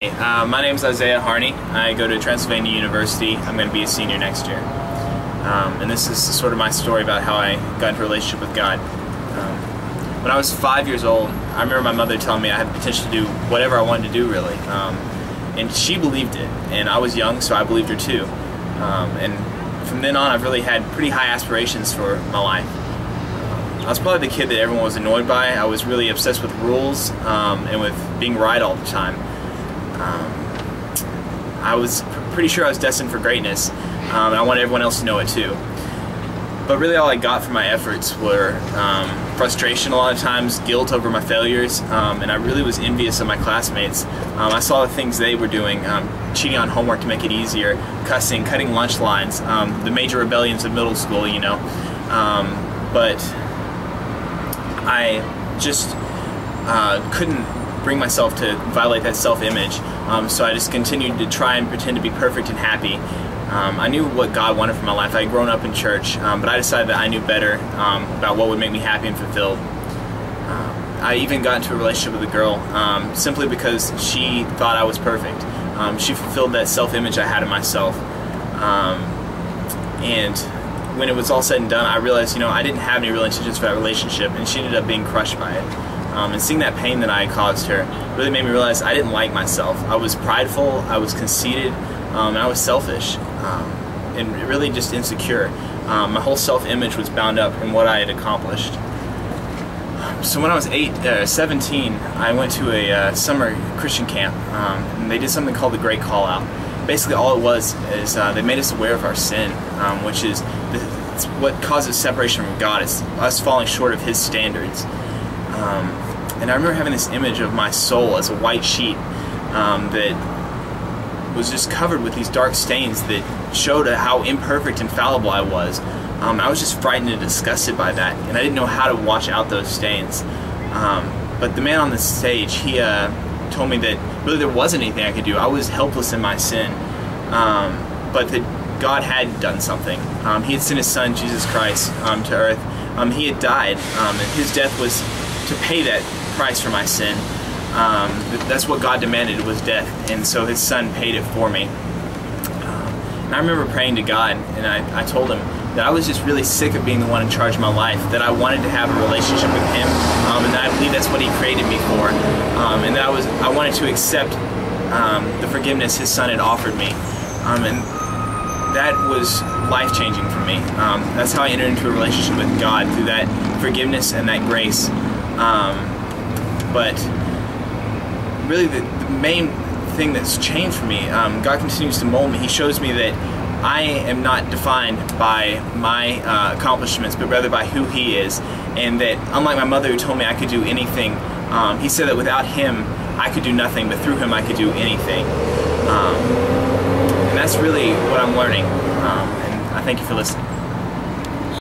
My name is Harney. I go to Transylvania University. I'm going to be a senior next year. And this is sort of my story about how I got into a relationship with God. When I was 5 years old, I remember my mother telling me I had the potential to do whatever I wanted to do, really. And she believed it, and I was young, so I believed her too. And from then on, I've really had pretty high aspirations for my life. I was probably the kid that everyone was annoyed by. I was really obsessed with rules and with being right all the time. I was pretty sure I was destined for greatness, and I wanted everyone else to know it too. But really all I got from my efforts were frustration a lot of times, guilt over my failures, and I really was envious of my classmates. I saw the things they were doing, cheating on homework to make it easier, cussing, cutting lunch lines, the major rebellions of middle school, you know. But I just couldn't bring myself to violate that self-image, so I just continued to try and pretend to be perfect and happy. I knew what God wanted for my life. I had grown up in church, but I decided that I knew better about what would make me happy and fulfilled. I even got into a relationship with a girl simply because she thought I was perfect. She fulfilled that self-image I had of myself. And when it was all said and done, I realized, you know, I didn't have any real intentions for that relationship, and she ended up being crushed by it. And seeing that pain that I caused her really made me realize I didn't like myself. I was prideful, I was conceited, and I was selfish, and really just insecure. My whole self-image was bound up in what I had accomplished. So when I was 17, I went to a summer Christian camp, and they did something called the Great Call Out. Basically all it was is they made us aware of our sin, which is it's what causes separation from God. It's us falling short of His standards. And I remember having this image of my soul as a white sheet that was just covered with these dark stains that showed how imperfect and fallible I was. I was just frightened and disgusted by that, and I didn't know how to wash out those stains. But the man on the stage, he told me that really there wasn't anything I could do. I was helpless in my sin, but that God had done something. He had sent His Son, Jesus Christ, to earth. He had died, and His death was to pay that price for my sin. That's what God demanded, was death, and so His Son paid it for me. And I remember praying to God, and I told Him that I was just really sick of being the one in charge of my life, that I wanted to have a relationship with Him, and that I believe that's what He created me for, and that I wanted to accept the forgiveness His Son had offered me, and that was life-changing for me. That's how I entered into a relationship with God, through that forgiveness and that grace. But really the main thing that's changed for me, God continues to mold me. He shows me that I am not defined by my accomplishments, but rather by who He is, and that unlike my mother who told me I could do anything, He said that without Him I could do nothing, but through Him I could do anything. And that's really what I'm learning, and I thank you for listening.